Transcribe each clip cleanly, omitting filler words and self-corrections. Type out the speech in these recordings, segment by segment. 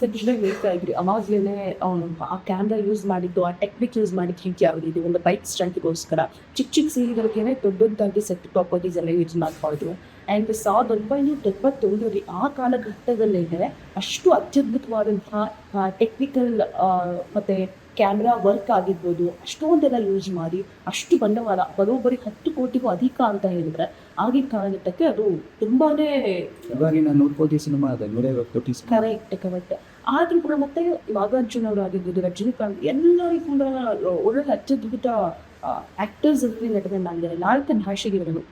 ಸೆಕ್ಷನಾಗಿ ಹೇಳ್ತಾ ಇದ್ರಿ ಅವಾಗಲೇ ಆ ಕ್ಯಾಮ್ರಾ ಯೂಸ್ ಮಾಡಿದ್ದು, ಆ ಟೆಕ್ನಿಕ್ ಯೂಸ್ ಮಾಡಿದ್ದು ಹಿಂಗೆ ಯಾವ್ದು ಒಂದು ಬೈಕ್ ಸ್ಟಂಟ್ಗೋಸ್ಕರ ಚಿಕ್ಕ ಚಿಕ್ಕ ಸೀರಿಯಲ್ಗೆ ದೊಡ್ಡದಾಗಿ ಸೆಟ್ ಪ್ರಾಪರ್ಟೀಸ್ ಎಲ್ಲ ಯೂಸ್ ಮಾಡ್ಕೊಳ್ತು. ಆ್ಯಂಡ್ 1991 ಆ ಕಾಲಘಟ್ಟದಲ್ಲೇ ಅಷ್ಟು ಅತ್ಯದ್ಭುತವಾದಂತಹ ಟೆಕ್ನಿಕಲ್ ಮತ್ತು ಕ್ಯಾಮ್ರಾ ವರ್ಕ್ ಆಗಿರ್ಬೋದು ಅಷ್ಟೊಂದೆಲ್ಲ ಯೂಸ್ ಮಾಡಿ ಅಷ್ಟು ಬಂಡವಾಳ ಬರೋಬ್ಬರಿ 10 ಕೋಟಿಗೂ ಅಧಿಕ ಅಂತ ಹೇಳಿದ್ರೆ ಆಗಿನ ಕಾಲಘಟ್ಟಕ್ಕೆ ಅದು ತುಂಬಾನೇ ಇವಾಗಿನ 100 ಕೋಟಿ ಸಿನಿಮಾ ಅದ 150 ಕೋಟಿ ಕರೆಕ್ಟ್. ಆದ್ರೂ ಕೂಡ ಮತ್ತೆ ನಾಗಾರ್ಜುನ ಅವರು ಆಗಿರ್ಬೋದು, ರಜನಿಕಾಂತ್ ಎಲ್ಲರಿಗೂ ಕೂಡ ಒಳ್ಳೆ ಅತ್ಯದ್ಭುತ ಆಕ್ಟರ್ಸ್ ರೆಕಮೆಂಡ್ ಆಗಿದ್ದಾರೆ 4 ಭಾಷೆಗಿರೋದು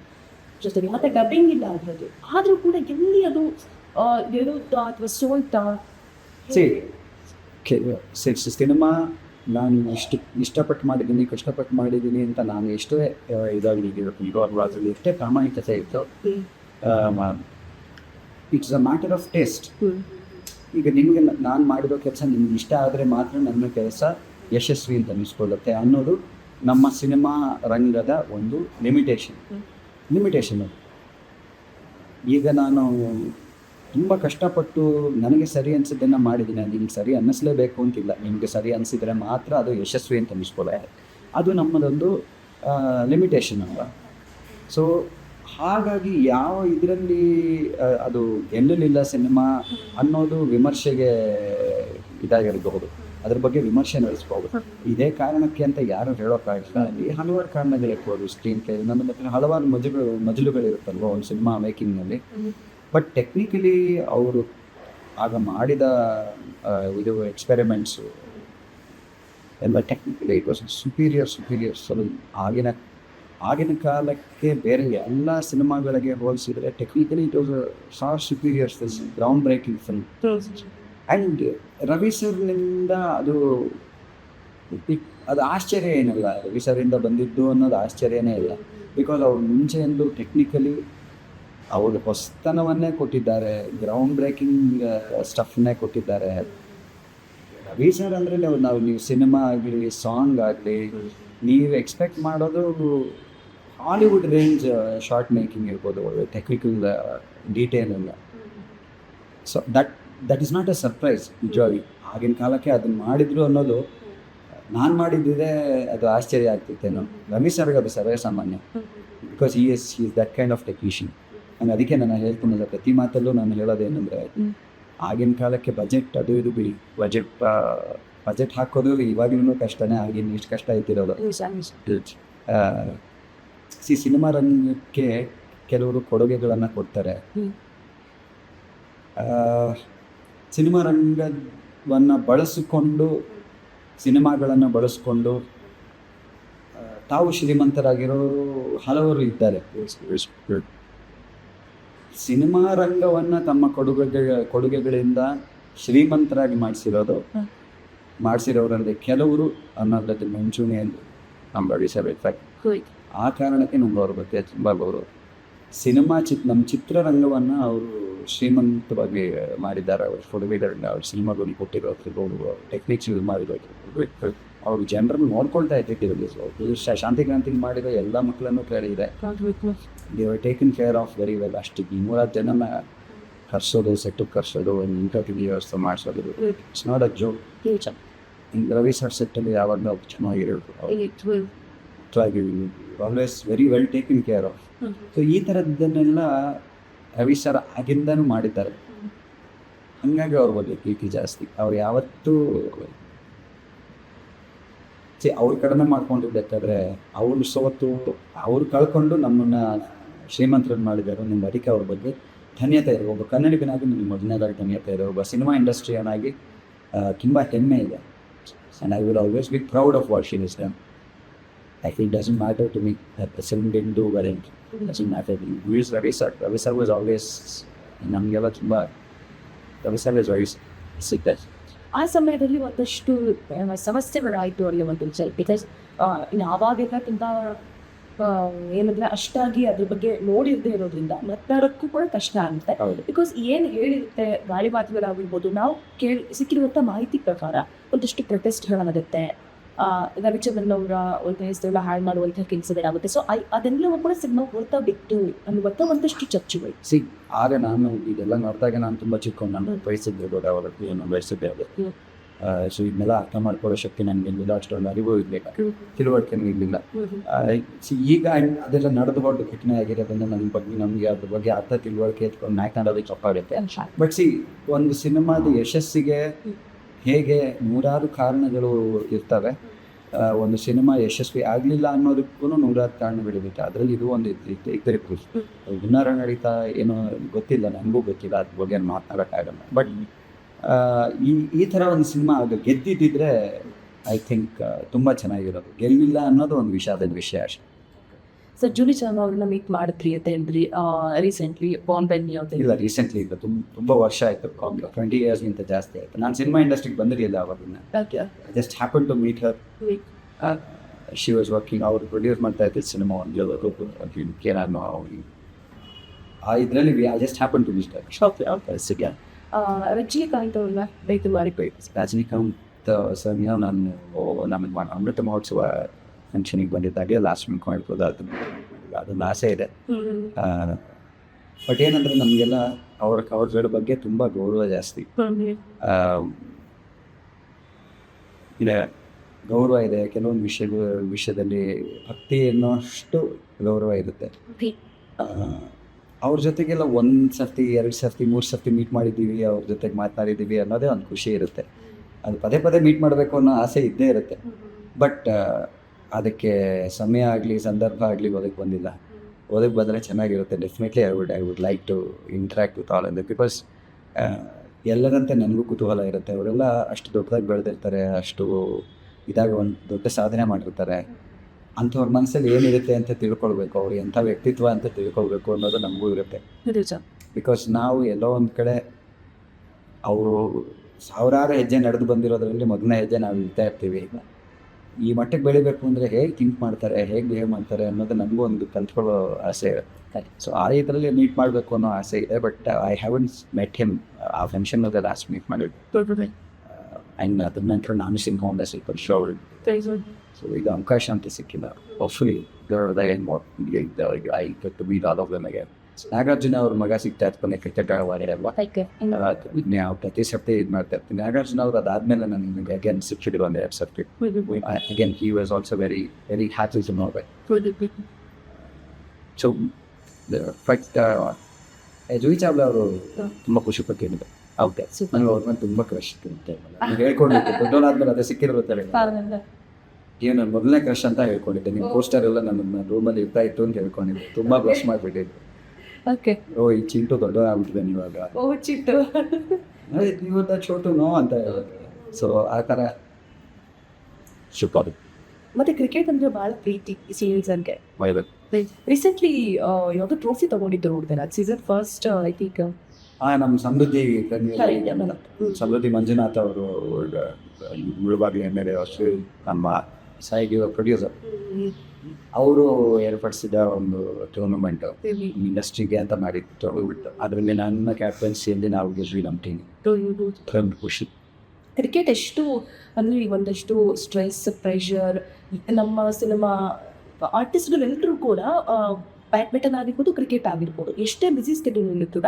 ಜೊತೆಗೆ ಮತ್ತೆ ಡಬ್ಬಿಂಗ್ ಇಲ್ಲ ಅದರದ್ದು. ಆದ್ರೂ ಕೂಡ ಎಲ್ಲಿ ಅದು ಗೆಲ್ಲುತ್ತಾ ಅಥವಾ ಸೋಲ್ತಾ ಸಿನಿಮಾ ನಾನು ಇಷ್ಟಪಟ್ಟು ಮಾಡಿದ್ದೀನಿ, ಕಷ್ಟಪಟ್ಟು ಮಾಡಿದ್ದೀನಿ ಅಂತ ನಾನು ಎಷ್ಟೇ ಇದರಲ್ಲಿ ಎಷ್ಟೇ ಪ್ರಾಮಾಣಿಕತೆ ಇತ್ತು. It's a matter of taste. ಈಗ ನಿಮಗೆ ನಾನು ಮಾಡಿರೋ ಕೆಲಸ ನಿಮ್ಗೆ ಇಷ್ಟ ಆದರೆ ಮಾತ್ರ ನನ್ನ ಕೆಲಸ ಯಶಸ್ವಿ ಅಂತ ಅನ್ನಿಸ್ಕೊಳ್ಳುತ್ತೆ ಅನ್ನೋದು ನಮ್ಮ ಸಿನಿಮಾ ರಂಗದ ಒಂದು ಲಿಮಿಟೇಷನ್. ಈಗ ನಾನು ತುಂಬ ಕಷ್ಟಪಟ್ಟು ನನಗೆ ಸರಿ ಅನಿಸಿದ್ದನ್ನು ಮಾಡಿದ್ದೀನಿ, ನಿಮ್ಗೆ ಸರಿ ಅನ್ನಿಸ್ಲೇಬೇಕು ಅಂತಿಲ್ಲ. ನಿಮಗೆ ಸರಿ ಅನಿಸಿದರೆ ಮಾತ್ರ ಅದು ಯಶಸ್ವಿ ಅಂತ ಅನ್ನಿಸ್ಕೊಳ್ಳೆ, ಅದು ನಮ್ಮದೊಂದು ಲಿಮಿಟೇಷನ್ ಅಲ್ವಾ. ಸೊ ಹಾಗಾಗಿ ಯಾವ ಇದರಲ್ಲಿ ಅದು ಗೆಲ್ಲಲಿಲ್ಲ ಸಿನಿಮಾ ಅನ್ನೋದು ವಿಮರ್ಶೆಗೆ ಇದಾಗಿರಬಹುದು, ಅದ್ರ ಬಗ್ಗೆ ವಿಮರ್ಶೆ ನಡೆಸ್ಬೋದು. ಇದೇ ಕಾರಣಕ್ಕೆ ಅಂತ ಯಾರು ಹೇಳೋಕ್ಕಾಗಿಲ್ಲ. ಅಲ್ಲಿ ಹಲವಾರು ಕಾರಣಗಳಿರ್ಬೋದು. ಸ್ಕ್ರೀನ್ ಪ್ಲೇ ನನ್ನ ಹತ್ರ ಹಲವಾರು ಮಜಲುಗಳಿರುತ್ತಲ್ವ ಒಂದು ಸಿನಿಮಾ ಮೇಕಿಂಗ್ನಲ್ಲಿ. ಬಟ್ ಟೆಕ್ನಿಕಲಿ ಅವರು ಆಗ ಮಾಡಿದ ಇದು ಎಕ್ಸ್ಪೆರಿಮೆಂಟ್ಸು ಎಲ್ಲ ಟೆಕ್ನಿಕಲಿ ಇಟ್ ವಾಸ್ ಸುಪೀರಿಯರ್. ಆಗಿನ ಕಾಲಕ್ಕೆ ಬೇರೆ ಎಲ್ಲ ಸಿನಿಮಾಗಳಿಗೆ ಹೋಲಿಸಿದರೆ technically it was far superior film, ground breaking film. And Ravi ಸರ್ನಿಂದ ಅದು ಆಶ್ಚರ್ಯ ಏನಿಲ್ಲ, ರವಿ ಸರಿಂದ ಬಂದಿದ್ದು ಅನ್ನೋದು ಆಶ್ಚರ್ಯನೇ ಇಲ್ಲ. ಬಿಕಾಸ್ ಅವ್ರು ಮುಂಚೆಯಿಂದ ಟೆಕ್ನಿಕಲಿ ಅವರು ಹೊಸತನವನ್ನೇ ಕೊಟ್ಟಿದ್ದಾರೆ, ಗ್ರೌಂಡ್ ಬ್ರೇಕಿಂಗ್ ಸ್ಟಫ್ನೇ ಕೊಟ್ಟಿದ್ದಾರೆ. ರವಿ ಸರ್ ಅಂದರೆ ನೀವು ಸಿನಿಮಾ ಆಗಲಿ ಸಾಂಗ್ ಆಗಲಿ ನೀವು ಎಕ್ಸ್ಪೆಕ್ಟ್ ಮಾಡೋದು ಹಾಲಿವುಡ್ ರೇಂಜ್ ಶಾರ್ಟ್ ಮೇಕಿಂಗ್ ಇರ್ಬೋದು, ಟೆಕ್ನಿಕಲ್ ಡೀಟೇಲ್ ಎಲ್ಲ. So that is not A surprise. ನಿಜವಾಗಿ ಆಗಿನ ಕಾಲಕ್ಕೆ ಅದನ್ನು ಮಾಡಿದ್ರು ಅನ್ನೋದು ನಾನು ಮಾಡಿದ್ದಿದೆ ಅದು ಆಶ್ಚರ್ಯ ಆಗ್ತಿತ್ತೇನೋ. ರವಿ ಸರ್ಗೆ ಅದು ಸರ್ವೇ ಸಾಮಾನ್ಯ. Because he is that kind of technician. ನಾನು ಅದಕ್ಕೆ ನಾನು ಹೇಳ್ತೀನಲ್ಲ, ಪ್ರತಿ ಮಾತಲ್ಲೂ ನಾನು ಹೇಳೋದೇನೆಂದರೆ ಆಗಿನ ಕಾಲಕ್ಕೆ ಬಜೆಟ್ ಅದು ಇದು ಬಿಡಿ, ಬಜೆಟ್ ಹಾಕೋದು ಇವಾಗಲೂ ಕಷ್ಟನೇ, ಆಗಿನ ಇಷ್ಟು ಕಷ್ಟ ಇದ್ದಿರೋದು. ಸಿನಿಮಾ ರಂಗಕ್ಕೆ ಕೆಲವರು ಕೊಡುಗೆಗಳನ್ನು ಕೊಡ್ತಾರೆ. ಸಿನಿಮಾ ರಂಗವನ್ನು ಸಿನಿಮಾಗಳನ್ನು ಬಳಸಿಕೊಂಡು ತಾವು ಶ್ರೀಮಂತರಾಗಿರೋ ಹಲವರು ಇದ್ದಾರೆ. ಸಿನಿಮಾ ರಂಗವನ್ನು ತಮ್ಮ ಕೊಡುಗೆಗಳಿಂದ ಶ್ರೀಮಂತರಾಗಿ ಮಾಡಿಸಿರೋರಲ್ಲಿ ಕೆಲವರು ಅನ್ನೋದ್ರಲ್ಲಿ ಮುಂಚೂಣಿಯಲ್ಲಿ ನಂಬರ್. ಆ ಕಾರಣಕ್ಕೆ ನಮ್ಗೆ ಅವ್ರ ಬಗ್ಗೆ ತುಂಬ ಗೌರವ. ನಮ್ಮ ಚಿತ್ರರಂಗವನ್ನು ಅವರು ಶ್ರೀಮಂತವಾಗಿ ಮಾಡಿದ್ದಾರೆ. ಅವ್ರ ಕೊಡುಗೆಗಳನ್ನ ಅವ್ರ ಸಿನಿಮಾಗಳು ಕೊಟ್ಟಿರೋ ಟೆಕ್ನಿಕ್ಸ್ ಯೂಸ್ ಮಾಡಿರೋದು ಅವರು ಜನರನ್ನು ನೋಡ್ಕೊಳ್ತಾ ಇದ್ದಿದ್ದು. ಶಾಂತಿ ಕ್ರಾಂತಿಗೆ ಮಾಡಿರೋ ಎಲ್ಲ ಮಕ್ಕಳನ್ನು ಕೇಳಿದೆ, they are taken care of very well. ಅಷ್ಟು 3-4 ಜನನ ಕರ್ಸೋದು, ಸೆಟ್ಟಿಗೆ ಕರ್ಸೋದು, ಇಂಟರ್ವ್ಯೂ ವ್ಯವಸ್ಥೆ ಮಾಡಿಸೋದು, it's not a joke. Ravi sir ಸೆಟ್ಟಲ್ಲಿ ಯಾವಾಗಲೂ ಚೆನ್ನಾಗಿರೋದು, always very well taken care of. So ಈ ಥರದ್ದನ್ನೆಲ್ಲ ರವಿ ಸರ್ ಆಗಿಂದನೂ ಮಾಡಿದ್ದಾರೆ. ಹಾಗಾಗಿ ಅವ್ರ ಬಗ್ಗೆ ಪ್ರೀತಿ ಜಾಸ್ತಿ. ಅವ್ರು ಯಾವತ್ತೂ ಅವ್ರು ಕಡಿಮೆ ಮಾಡ್ಕೊಂಡಿದ್ದಾದ್ರೆ ಅವ್ರು ಸೋತು ಅವ್ರು ಕಳ್ಕೊಂಡು ನಮ್ಮನ್ನು ಶ್ರೀಮಂತರನ್ನು ಮಾಡಿದ್ದಾರೆ. ನಿಮ್ಮ ಅದಕ್ಕೆ ಅವ್ರ ಬಗ್ಗೆ ಧನ್ಯತೆ ಇದೆ. ಒಬ್ಬ ಕನ್ನಡಿಗನಾಗಿ ನಿಮಗೆ ಮೊದಲನೇದಾಗಿ ಧನ್ಯತೆ ಇದೆ. ಒಬ್ಬ ಸಿನಿಮಾ ಇಂಡಸ್ಟ್ರಿಯನ್ನಾಗಿ ತುಂಬ ಹೆಮ್ಮೆ ಇದೆ. And I will always be proud of what she is done. It doesn't matter to me that the film didn't do well. It doesn't matter. Who is Ravi sir? Ravi sir was always ನಮಗೆಲ್ಲ ತುಂಬ Ravi sir was very sick. ಆ ಸಮಯದಲ್ಲಿ ಒಂದಷ್ಟು ಸಮಸ್ಯೆಗಳಾಯಿತು ಅವರಿಗೆ ಒಂದು because ಆವಾಗೆಲ್ಲ ತುಂಬ ಏನಂದರೆ ಅಷ್ಟಾಗಿ ಅದ್ರ ಬಗ್ಗೆ ನೋಡಿರದೇ ಇರೋದ್ರಿಂದ ಮಾತಾಡೋಕ್ಕೂ ಕೂಡ ಕಷ್ಟ ಆಗುತ್ತೆ. ಬಿಕಾಸ್ ಏನು ಹೇಳಿರುತ್ತೆ ಗಾಳಿ ಮಾತುಗಳಾಗಿರ್ಬೋದು, ನಾವು ಸಿಕ್ಕಿರುವಂಥ ಮಾಹಿತಿ ಪ್ರಕಾರ ಒಂದಷ್ಟು ಪ್ರೊಟೆಸ್ಟ್ಗಳಾಗುತ್ತೆ, ರವಿಚಂದ್ರನ್ ಅವರ ಒಂದು ಹೆಸರೆಲ್ಲ ಹಾಳು ಮಾಡುವಂಥ ಕೆಲಸಗಳಾಗುತ್ತೆ. ಸೊ ಅದೆಲ್ಲವೂ ಕೂಡ ಸಿನಿಮಾ ಹೊರ್ತಾ ಬಿಟ್ಟು ಅನ್ನುವಂಥ ಒಂದಷ್ಟು ಚರ್ಚೆಗಳು. ಆಗ ನಾನು ಇದೆಲ್ಲ ನೋಡಿದಾಗ ನಾನು ತುಂಬ ಚಿಕ್ಕವನು, ನಾನು ವಯಸ್ಸಿದ್ದೆ ಅವರದ್ದು ಏನು ವಯಸ್ಸಿದ್ದೆ ಅವರು. ಸೊ ಇದನ್ನೆಲ್ಲ ಅರ್ಥ ಮಾಡ್ಕೊಳ್ಳೋ ಶಕ್ತಿ ನನಗಿರಲಿಲ್ಲ, ಅಷ್ಟೊಂದು ಅರಿವು ಇರಲಿಲ್ಲ, ತಿಳುವಳಿಕೆನೂ ಇರಲಿಲ್ಲ. ಈಗ ಅದೆಲ್ಲ ನಡೆದುಕೊಂಡು ಘಟನೆ ಆಗಿರೋದ್ರಿಂದ ನನ್ನ ಬಗ್ಗೆ ನಮಗೆ ಅದ್ರ ಬಗ್ಗೆ ಅರ್ಥ ತಿಳುವಳಿಕೆ ಎತ್ಕೊಂಡು ಮಾತನಾಡೋದಕ್ಕೆ ತಪ್ಪಾಗುತ್ತೆ. ಬಟ್ ಒಂದು ಸಿನಿಮಾದ ಯಶಸ್ಸಿಗೆ ಹೇಗೆ ನೂರಾರು ಕಾರಣಗಳು ಇರ್ತವೆ. ಒಂದು ಸಿನಿಮಾ ಯಶಸ್ವಿ ಆಗಲಿಲ್ಲ ಅನ್ನೋದಕ್ಕೂ ನೂರಾರು ಕಾರಣಗಳಿರುತ್ತೆ. ಅದರಲ್ಲಿ ಇದು ಒಂದು ಇದ್ದಿತ್ತು. ಹುನ್ನಾರ ನಡೀತಾ ಏನೋ ಗೊತ್ತಿಲ್ಲ, ನನಗೂ ಗೊತ್ತಿಲ್ಲ, ಅದ್ರ ಬಗ್ಗೆ ಮಾತನಾಡೋಕ್ಕಾಗಲ್ಲ. ಬಟ್ ಈ ಥರ ಒಂದು ಸಿನಿಮಾ ಅದು ಗೆದ್ದಿದ್ದಿದ್ರೆ ಐ ಥಿಂಕ್ ತುಂಬ ಚೆನ್ನಾಗಿರೋದು. ಗೆಲ್ಲಿಲ್ಲ ಅನ್ನೋದು ಒಂದು ವಿಷಾದದ ವಿಷಯ ಅಷ್ಟೇ. ಸರ್, ಜೂಲಿ ಚಾವ್ಲಾ ಅವ್ರನ್ನ ಮೀಟ್ ಮಾಡಿದ್ರಿ ಅಂತ ಹೇಳಿದ್ರಿ ರೀಸೆಂಟ್ಲಿ ಬಾಂಬೆಲ್ಲಿ ಅಂತ. ಇಲ್ಲ, ರೀಸೆಂಟ್ಲಿ ಇಲ್ಲ, ತುಂಬ ವರ್ಷ ಆಯಿತು, 20 ಇಯರ್ಸ್ಗಿಂತ ಜಾಸ್ತಿ ಆಯಿತು. ನಾನು ಸಿನಿಮಾ ಇಂಡಸ್ಟ್ರಿಗೆ ಬಂದಿರಲಿಲ್ಲ ಅವಾಗಿನ. Just happen to meet her. She was working, ಅವರು ಪ್ರೊಡ್ಯೂಸ್ ಮಾಡ್ತಾ ಇದ್ದಿದ್ದು ಸಿನಿಮಾ ಒಂದು ಏನಾದ್ರು ಆ ಇದರಲ್ಲಿ I just happen to meet her. ಸಿಗ ರಜನಿಕಾಂತ್ ಅವ್ರನ್ನ ಭೇಟಿ ಮಾಡಿಕೊಳ್ಳಿ. ರಜನಿಕಾಂತ್ ಸರ್ ನಾನು ನಮ್ಮ ಅಮೃತ ಮಹೋತ್ಸವ ಫಂಕ್ಷನಿಗೆ ಬಂದಿದ್ದಾಗೆ ಲಾಸ್ಟ್ ವೀಕ್ ಮಾಡ್ಬೋದು. ಅದೊಂದು ಆಸೆ ಇದೆ. ಬಟ್ ಏನಂದರೆ ನಮಗೆಲ್ಲ ಅವ್ರ ಬಗ್ಗೆ ತುಂಬ ಗೌರವ ಜಾಸ್ತಿ ಇದೆ, ಗೌರವ ಇದೆ. ಕೆಲವೊಂದು ವಿಷಯದಲ್ಲಿ ಭಕ್ತಿ ಅನ್ನೋಷ್ಟು ಗೌರವ ಇರುತ್ತೆ. ಅವ್ರ ಜೊತೆಗೆಲ್ಲ 1 ಸರ್ತಿ 2 ಸರ್ತಿ 3 ಸರ್ತಿ ಮೀಟ್ ಮಾಡಿದ್ದೀವಿ, ಅವ್ರ ಜೊತೆಗೆ ಮಾತನಾಡಿದ್ದೀವಿ ಅನ್ನೋದೇ ಒಂದು ಖುಷಿ ಇರುತ್ತೆ. ಅದು ಪದೇ ಪದೇ ಮೀಟ್ ಮಾಡಬೇಕು ಅನ್ನೋ ಆಸೆ ಇದ್ದೇ ಇರುತ್ತೆ. ಬಟ್ ಅದಕ್ಕೆ ಸಮಯ ಆಗಲಿ ಸಂದರ್ಭ ಆಗಲಿ ಬಂದಿಲ್ಲ. ಬಂದರೆ ಚೆನ್ನಾಗಿರುತ್ತೆ. Definitely I would like to interact with all of them. Because ಎಲ್ಲರಂತೆ ನನಗೂ ಕುತೂಹಲ ಇರುತ್ತೆ. ಅವರೆಲ್ಲ ಅಷ್ಟು ದೊಡ್ಡದಾಗಿ ಬೆಳೆದಿರ್ತಾರೆ, ಅಷ್ಟು ಇದಾಗ ಒಂದು ದೊಡ್ಡ ಸಾಧನೆ ಮಾಡಿರ್ತಾರೆ. ಅಂಥವ್ರ ಮನಸ್ಸಲ್ಲಿ ಏನಿರುತ್ತೆ ಅಂತ ತಿಳ್ಕೊಳ್ಬೇಕು, ಅವ್ರು ಎಂಥ ವ್ಯಕ್ತಿತ್ವ ಅಂತ ತಿಳ್ಕೊಳ್ಬೇಕು ಅನ್ನೋದು ನಮಗೂ ಇರುತ್ತೆ. ಬಿಕಾಸ್ ನಾವು ಎಲ್ಲೋ ಒಂದು ಕಡೆ ಅವರು ಸಾವಿರಾರು ಹೆಜ್ಜೆ ನಡೆದು ಬಂದಿರೋದ್ರಲ್ಲಿ ಮೊದಲನೇ ಹೆಜ್ಜೆ ನಾವು ಇಳ್ತಾ ಇರ್ತೀವಿ. ಈ ಮಟ್ಟಕ್ಕೆ ಬೆಳಿಬೇಕು ಅಂದರೆ ಹೇಗೆ ಥಿಂಕ್ ಮಾಡ್ತಾರೆ, ಹೇಗೆ ಬಿಹೇವ್ ಮಾಡ್ತಾರೆ ಅನ್ನೋದು ನನಗೂ ಒಂದು ಕಲ್ತ್ಕೊಳ್ಳೋ ಆಸೆ ಇದೆ. ಸೊ ಆ ಇದರಲ್ಲಿ ಮೀಟ್ ಮಾಡಬೇಕು ಅನ್ನೋ ಆಸೆ ಇದೆ. But I haven't met him. ಆ ಫಂಕ್ಷನ್ನಲ್ಲಿ ಲಾಸ್ಟ್ ಮೀಟ್ ಮಾಡಿದ್ವಿ. ಆ್ಯಂಡ್ ಅದ್ರ ನಂತರ ನಾನು ಸಿನಿಮಾ ಸ್ವಲ್ಪ ಶೋ. ಸೊ ಈಗ ಅವಕಾಶ ಅಂತ ಸಿಕ್ಕಿಲ್ಲ. Hopefully I get to meet all of them again. Nagarjuna ಅವ್ರ ಮಗ ಸಿಗ್ತಾ ಇರ್ತಾನೆ, ಕ್ರಿಕೆಟ್ ಆಡೋಲ್ಲ, ನಾವು ಪ್ರತಿ ಸರ್ತಿ ಇದು ಮಾಡ್ತಾ ಇರ್ತೀನಿ. ನಾಗಾರ್ಜುನ ಅವ್ರು ಅದಾದ್ಮೇಲೆ ನನಗೆ ಅಗೇನ್ ಸಿಕ್ಕಿದ್ರು ಒಂದು 2 ಸರ್ತಿ. Again he was also very very happy to know that. So but Juhi Chawla ಅವರು ತುಂಬ ಖುಷಿ ಪಟ್ಟಿದ್ದಾರೆ. ಹೌದು, ನನಗೆ ಅವ್ರ ಮೇಲೆ ತುಂಬ ಕ್ರಶ್ ಇರುತ್ತೆ. ಹೇಳ್ಕೊಂಡಿದ್ದೆ ದೊಡ್ಡವನಾದ್ಮೇಲೆ ಅದೇ ಸಿಕ್ಕಿರುತ್ತೆ. ಏನು ನನ್ನ ಮೊದಲನೇ ಕ್ರಶ್ ಅಂತ ಹೇಳ್ಕೊಂಡಿದ್ದೆ. ನಿಮ್ಮ ಪೋಸ್ಟರ್ ಎಲ್ಲ ನನ್ನ ರೂಮಲ್ಲಿ ಇರ್ತಾ ಇತ್ತು ಅಂತ ಹೇಳ್ಕೊಂಡಿದ್ದೆ. ತುಂಬ ಬ್ಲಶ್ ಮಾಡಿಬಿಟ್ಟಿದ್ದೆ. ಈ ಚಿಂಟು ದೊಡ್ಡದಾಗ್ಬಿಟ್ಟಿದೆ ಇವಾಗ, ನೀವೆಲ್ಲ ಚೋಟುನೋ ಅಂತ ಹೇಳೋದು. ಸೊ ಆ ಥರ ಶುಕ್ಕಾದು. ಮತ್ತೆ ಕ್ರಿಕೆಟ್ ಅಂದ್ರೆ ಭಾಳ ಪ್ರೀತಿ ಸೀಸನ್ಗೆ. ರೀಸೆಂಟ್ಲಿ ಯಾವುದೋ ಟ್ರೋಫಿ ತಗೊಂಡಿದ್ದು ನೋಡಿದೆ ಸೀಸನ್ ಫಸ್ಟ್ ಐ ಥಿಂಕ್. ನಮ್ಮ ಸಮೃದ್ಧಿ ಮಂಜುನಾಥ್ ಅವರು ಮುಳುಬಾಗ್ಲಿ ಎಮ್ಮೆಲೆ ಅಷ್ಟು ನಮ್ಮ ಸಾಯಿಗೆ ಪ್ರೊಡ್ಯೂಸರ್, ಅವರು ಏರ್ಪಡಿಸಿದ ಒಂದು ಟೂರ್ನಮೆಂಟ್ ಇಂಡಸ್ಟ್ರಿಗೆ ಅಂತ ಮಾಡಿತ್ತು. ಅದರಲ್ಲಿ ನನ್ನ ಕ್ಯಾಪ್ಟನ್ಸಿಯಲ್ಲಿ ನಾವು ಗೆದ್ವಿ ನಮ್ಮ ಟೀಮ್. ಖುಷಿ. ಕ್ರಿಕೆಟ್ ಎಷ್ಟು ಅಂದರೆ ಒಂದಷ್ಟು ಸ್ಟ್ರೆಸ್, ಪ್ರೆಷರ್, ನಮ್ಮ ಸಿನಿಮಾ ಆರ್ಟಿಸ್ಟ್ಗಳೆಲ್ಲರೂ ಕೂಡ ಬ್ಯಾಡ್ಮಿಂಟನ್ ಆಗಿರ್ಬೋದು, ಕ್ರಿಕೆಟ್ ಆಗಿರ್ಬೋದು, ಎಷ್ಟೇ ಬ್ಯುಸಿ ಸ್ಕೆಡ್ಯೂಲ್ ಕೂಡ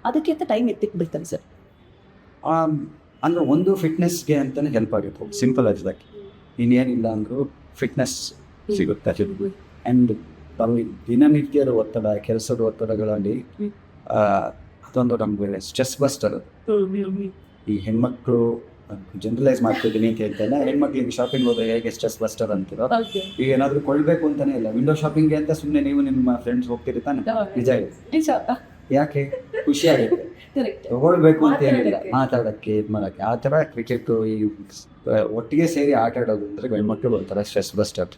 ಅದಕ್ಕೆ ಅಂತ ಟೈಮ್ ಎತ್ತಿಕ್ ಬಿಡ್ತಾರೆ ಸರ್. ಅಂದರೆ ಒಂದು ಫಿಟ್ನೆಸ್ಗೆ ಅಂತಲೇ ಹೆಲ್ಪ್ ಆಗಿತ್ತು. ಸಿಂಪಲ್ ಅದಕ್ಕೆ ಇನ್ನೇನಿಲ್ಲ ಅಂದರೂ ಫಿಟ್ನೆಸ್ ಸಿಗುತ್ತೆ. ಆ್ಯಂಡ್ ದಿನನಿತ್ಯದ ಒತ್ತಡ, ಕೆಲಸದ ಒತ್ತಡಗಳಲ್ಲಿ ಅದೊಂದು ನಮಗೆ ಸ್ಟ್ರೆಸ್ ಬಸ್ಟರ್. ಈ ಹೆಣ್ಮಕ್ಳು ಜನರಲೈಸ್ ಮಾಡ್ತಿದ್ದೀನಿ ಅಂತ ಹೇಳ್ತೇನೆ. ಹೆಣ್ಮಕ್ಳಿಗೆ ಶಾಪಿಂಗ್ ಹೋದ್ರೆ ಹೇಗೆ ಸ್ಟ್ರೆಸ್ ಬಸ್ಟರ್ ಅಂತೀರೋ, ಈಗ ಏನಾದರೂ ಕೊಡಬೇಕು ಅಂತಲೇ ಇಲ್ಲ, ವಿಂಡೋ ಶಾಪಿಂಗ್ಗೆ ಅಂತ ಸುಮ್ಮನೆ ನೀವು ನಿಮ್ಮ ಫ್ರೆಂಡ್ಸ್ ಹೋಗ್ತೀರಿ ತಾನೆ. ನಿಜ ಇದೆ. ಯಾಕೆ ಖುಷಿ ಆಗುತ್ತೆ, ತಗೊಳ್ಬೇಕು ಅಂತ ಏನಿಲ್ಲ, ಮಾತಾಡೋಕ್ಕೆ ಇದು ಮಾಡೋಕ್ಕೆ. ಆ ಥರ ಕ್ರಿಕೆಟು ಈ ಒಟ್ಟಿಗೆ ಸೇರಿ ಆಟ ಆಡೋದು ಅಂದರೆ ಗಂಡ್ಮಕ್ಳು ಒಂಥರ ಸ್ಟ್ರೆಸ್ ಬಸ್ಟರ್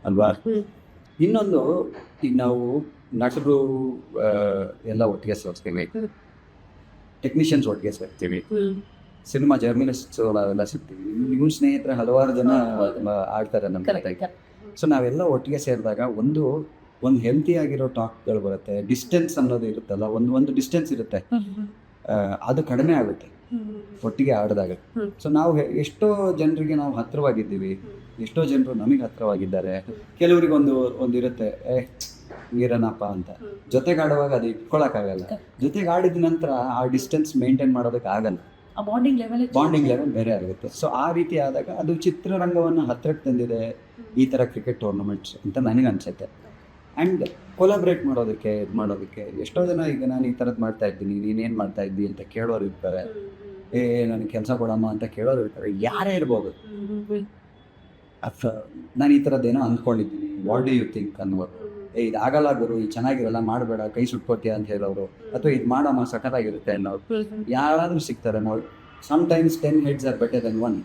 ಅಲ್ವಾ. ಇನ್ನೊಂದು, ಈಗ ನಾವು ನಟರು ಎಲ್ಲ ಒಟ್ಟಿಗೆ ಸೇರಿಸ್ತೀವಿ, ಟೆಕ್ನಿಷಿಯನ್ಸ್ ಒಟ್ಟಿಗೆ ಸೇರ್ತೀವಿ, ಸಿನಿಮಾ ಜರ್ನಲಿಸ್ಟ್ಸ್ ಅವೆಲ್ಲ ಸಿಗ್ತೀವಿ, ನಿಮ್ಮ ಸ್ನೇಹಿತರ ಹಲವಾರು ಜನ ಆಡ್ತಾರೆ ನಮ್ಮ ಜೊತೆಗೆ. ಸೊ ನಾವೆಲ್ಲ ಒಟ್ಟಿಗೆ ಸೇರಿದಾಗ ಒಂದು ಹೆಲ್ತಿ ಆಗಿರೋ ಟಾಕ್ಗಳು ಬರುತ್ತೆ. ಡಿಸ್ಟೆನ್ಸ್ ಅನ್ನೋದು ಇರುತ್ತಲ್ಲ, ಒಂದು ಡಿಸ್ಟೆನ್ಸ್ ಇರುತ್ತೆ, ಅದು ಕಡಿಮೆ ಆಗುತ್ತೆ. ಒಟ್ಟಿಗೆ ಆಡಿದಾಗ. ಸೊ ನಾವು ಎಷ್ಟೋ ಜನರಿಗೆ ನಾವು ಹತ್ತಿರವಾಗಿದ್ದೀವಿ, ಎಷ್ಟೋ ಜನರು ನಮಗೆ ಹತ್ತಿರವಾಗಿದ್ದಾರೆ. ಕೆಲವರಿಗೆ ಒಂದಿರುತ್ತೆ, ಇರೋಣಪ್ಪ ಅಂತ. ಜೊತೆಗೆ ಆಡುವಾಗ ಅದು ಇಟ್ಕೊಳಕ್ಕಾಗಲ್ಲ. ಜೊತೆಗೆ ಆಡಿದ ನಂತರ ಆ ಡಿಸ್ಟೆನ್ಸ್ ಮೇಂಟೈನ್ ಮಾಡೋದಕ್ಕೆ ಆಗಲ್ಲ, ಬಾಂಡಿಂಗ್ ಲೆವೆಲ್ ಬೇರೆ ಆಗುತ್ತೆ. ಸೊ ಆ ರೀತಿ ಆದಾಗ ಅದು ಚಿತ್ರರಂಗವನ್ನು ಹತ್ತಿರಕ್ಕೆ ತಂದಿದೆ ಈ ಥರ ಕ್ರಿಕೆಟ್ ಟೂರ್ನಮೆಂಟ್ಸ್ ಅಂತ ನನಗೆ ಅನ್ಸುತ್ತೆ. ಆ್ಯಂಡ್ ಕೊಲಾಬ್ರೇಟ್ ಮಾಡೋದಕ್ಕೆ ಎಷ್ಟೋ ಜನ ಈಗ ನಾನು ಈ ಥರದ್ದು ಮಾಡ್ತಾ ಇದ್ದೀನಿ, ನೀನೇನು ಮಾಡ್ತಾ ಇದ್ದಿ ಅಂತ ಕೇಳೋರು ಇರ್ತಾರೆ. ನನಗೆ ಕೆಲಸ ಕೊಡಮ್ಮ ಅಂತ ಕೇಳೋರು ಇರ್ತಾರೆ, ಯಾರೇ ಇರ್ಬೋದು. ನಾನು ಈ ಥರದ್ದೇನೋ ಅಂದ್ಕೊಂಡಿದ್ದೀನಿ, ವಾಟ್ ಡು ಯು ಥಿಂಕ್ ಅನ್ನೋರು. ಇದಾಗಲ್ಲ ಗುರು, ಇದು ಚೆನ್ನಾಗಿರಲ್ಲ, ಮಾಡಬೇಡ, ಕೈ ಸುಟ್ಕೋತೀಯ ಅಂತ ಹೇಳೋರು, ಅಥವಾ ಇದು ಮಾಡಮ್ಮ ಸಖತ್ತಾಗಿರುತ್ತೆ ಅನ್ನೋರು ಯಾರಾದರೂ ಸಿಗ್ತಾರೆ. ನಾವು sometimes 10 heads are better than 1,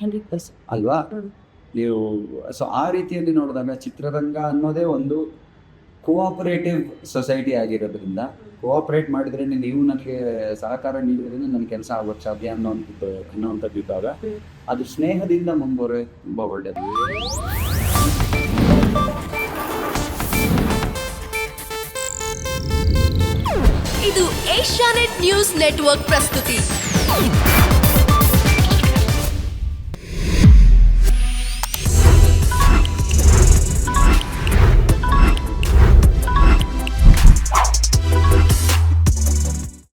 100% ಅಲ್ವಾ ನೀವು. ಸೊ ಆ ರೀತಿಯಲ್ಲಿ ನೋಡಿದಾಗ ಚಿತ್ರರಂಗ ಅನ್ನೋದೇ ಒಂದು ಕೋಆಪರೇಟಿವ್ ಸೊಸೈಟಿ ಆಗಿರೋದ್ರಿಂದ, ಕೋಆಪರೇಟ್ ಮಾಡಿದ್ರೆ ನೀವು ನನಗೆ ಸಹಕಾರ ನೀಡಿದ್ರಿಂದ ನನ್ನ ಕೆಲಸ ಆಗೋಕ್ಕೆ ಸಾಧ್ಯ ಅನ್ನೋವಂಥದ್ದು ಇದ್ದಾಗ ಅದು ಸ್ನೇಹದಿಂದ ಮುಂದುವರೆ ತುಂಬ ಒಳ್ಳೆಯದು. ಇದು ಏಷ್ಯಾನೆಟ್ ನ್ಯೂಸ್ ನೆಟ್ವರ್ಕ್ ಪ್ರಸ್ತುತಿ.